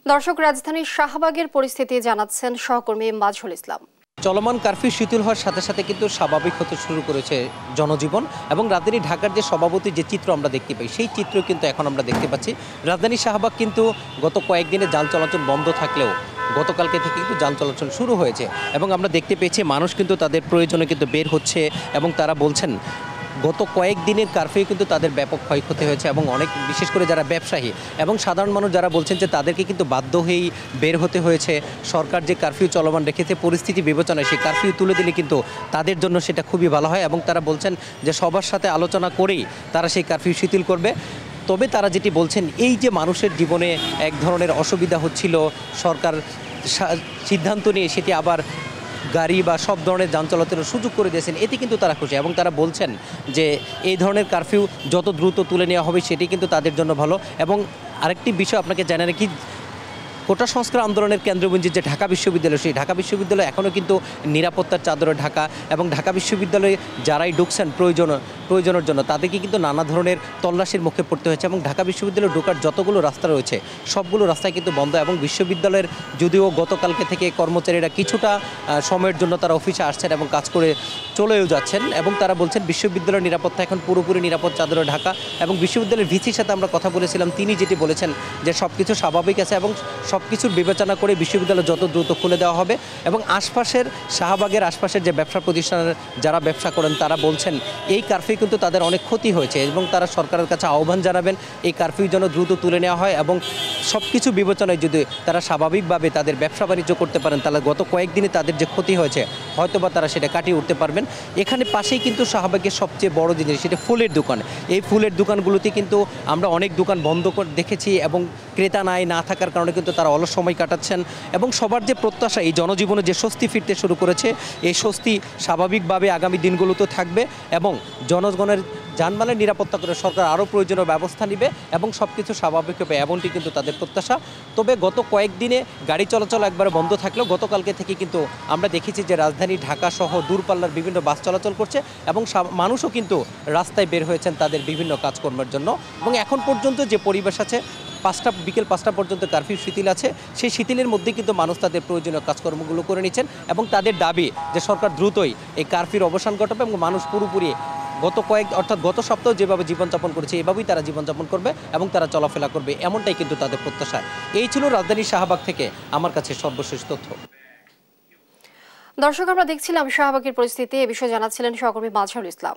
দর্শক, রাজধানীর শাহবাগের পরিস্থিতি জানাচ্ছেন সহকর্মী মাজহুল ইসলাম। চলমান কারফিউ শিথিল হওয়ার সাথে সাথে কিন্তু স্বাভাবিক হতে শুরু করেছে জনজীবন এবং রাজধানী ঢাকার যে স্বভাবতী যে চিত্র আমরা দেখতে পাই সেই চিত্র কিন্তু এখন আমরা দেখতে পাচ্ছি। রাজধানী শাহবাগ কিন্তু গত কয়েকদিনে যান চলাচল বন্ধ থাকলেও গতকালকে থেকে কিন্তু যান চলাচল শুরু হয়েছে এবং আমরা দেখতে পেয়েছি মানুষ কিন্তু তাদের প্রয়োজনে কিন্তু বের হচ্ছে এবং তারা বলছেন গত কয়েকদিনের কারফিউ কিন্তু তাদের ব্যাপক ক্ষয়ক্ষতি হয়েছে এবং অনেক বিশেষ করে যারা ব্যবসায়ী এবং সাধারণ মানুষ যারা বলছেন যে তাদেরকে কিন্তু বাধ্য হয়েই বের হতে হয়েছে। সরকার যে কারফিউ চলমান রেখেছে পরিস্থিতি বিবেচনায় সেই কারফিউ তুলে দিলে কিন্তু তাদের জন্য সেটা খুবই ভালো হয় এবং তারা বলছেন যে সবার সাথে আলোচনা করেই তারা সেই কারফিউ শিথিল করবে। তবে তারা যেটি বলছেন এই যে মানুষের জীবনে এক ধরনের অসুবিধা হচ্ছিল, সরকার সিদ্ধান্ত নিয়ে সেটি আবার গাড়ি বা সব ধরনের যান চলাচলের সুযোগ করে দিয়েছেন, এতে কিন্তু তারা খুশি এবং তারা বলছেন যে এই ধরনের কারফিউ যত দ্রুত তুলে নেওয়া হবে সেটি কিন্তু তাদের জন্য ভালো। এবং আরেকটি বিষয় আপনাকে জানা রাখি, কোটা সংস্কার আন্দোলনের কেন্দ্রবিন্দু যে ঢাকা বিশ্ববিদ্যালয়, সেই ঢাকা বিশ্ববিদ্যালয় এখনও কিন্তু নিরাপত্তার চাদরে ঢাকা এবং ঢাকা বিশ্ববিদ্যালয়ে যারাই ঢুকছেন প্রয়োজনের জন্য তাদেরকে কিন্তু নানা ধরনের তল্লাশির মুখে পড়তে হয়েছে এবং ঢাকা বিশ্ববিদ্যালয়ে ঢোকার যতগুলো রাস্তা রয়েছে সবগুলো রাস্তায় কিন্তু বন্ধ এবং বিশ্ববিদ্যালয়ের যদিও গতকালকে থেকে কর্মচারীরা কিছুটা সময়ের জন্য তারা অফিসে আসছেন এবং কাজ করে চলেও যাচ্ছেন এবং তারা বলছেন বিশ্ববিদ্যালয়ের নিরাপত্তা এখন পুরোপুরি নিরাপদ চাদরে ঢাকা। এবং বিশ্ববিদ্যালয়ের ভিসির সাথে আমরা কথা বলেছিলাম, তিনি যেটি বলেছেন যে সব কিছু স্বাভাবিক আছে এবং সব কিছুর বিবেচনা করে বিশ্ববিদ্যালয় যত দ্রুত খুলে দেওয়া হবে। এবং আশপাশের শাহবাগের আশপাশের যে ব্যবসা প্রতিষ্ঠানের যারা ব্যবসা করেন তারা বলছেন এই কারফিউ কিন্তু তাদের অনেক ক্ষতি হয়েছে এবং তারা সরকারের কাছে আহ্বান জানাবেন এই কারফিউ যেন দ্রুত তুলে নেওয়া হয় এবং সব কিছু বিবেচনায় যদি তারা স্বাভাবিকভাবে তাদের ব্যবসা বাণিজ্য করতে পারেন তাহলে গত কয়েকদিনে তাদের যে ক্ষতি হয়েছে হয়তোবা তারা সেটা কাটিয়ে উঠতে পারবেন। এখানে পাশেই কিন্তু শাহবাগের সবচেয়ে বড় জিনিস সেটা ফুলের দোকান। এই ফুলের দোকানগুলোতে কিন্তু আমরা অনেক দোকান বন্ধ করে দেখেছি এবং ক্রেতা না থাকার কারণে কিন্তু তারা অলস সময় কাটাচ্ছেন এবং সবার যে প্রত্যাশা এই জনজীবনে যে স্বস্তি ফিরতে শুরু করেছে এই স্বস্তি স্বাভাবিকভাবে আগামী দিনগুলোতে থাকবে এবং জনগণের যানবাহনের নিরাপত্তা করে সরকার আরও প্রয়োজনীয় ব্যবস্থা নেবে এবং সব কিছু স্বাভাবিক হবে এমনটি কিন্তু তাদের প্রত্যাশা। তবে গত কয়েকদিনে গাড়ি চলাচল একবারে বন্ধ থাকলেও গতকালকে থেকে কিন্তু আমরা দেখেছি যে রাজধানী ঢাকা সহ দূরপাল্লার বিভিন্ন বাস চলাচল করছে এবং মানুষও কিন্তু রাস্তায় বের হয়েছেন তাদের বিভিন্ন কাজকর্মের জন্য। এবং এখন পর্যন্ত যে পরিবেশ আছে বিকেল 5টা পর্যন্ত কারফিউ শিথিল আছে, সেই শিথিলের মধ্যে কিন্তু মানুষ তাদের প্রয়োজনীয় কাজকর্মগুলো করে নিচ্ছেন এবং তাদের দাবি যে সরকার দ্রুতই এই কারফিউর অবসান ঘটাবে এবং মানুষ পুরোপুরি গত সপ্তাহ যেভাবে জীবনযাপন করেছে এভাবেই তারা জীবনযাপন করবে এবং তারা চলাফেরা করবে, এমনটাই কিন্তু তাদের প্রত্যাশা। এই ছিল রাজধানী শাহবাগ থেকে আমার কাছে সর্বশেষ তথ্য। দর্শক, আমরা দেখছিলাম শাহবাগের পরিস্থিতি, এ বিষয়ে জানাচ্ছিলেন সহকর্মী মাজহুল ইসলাম।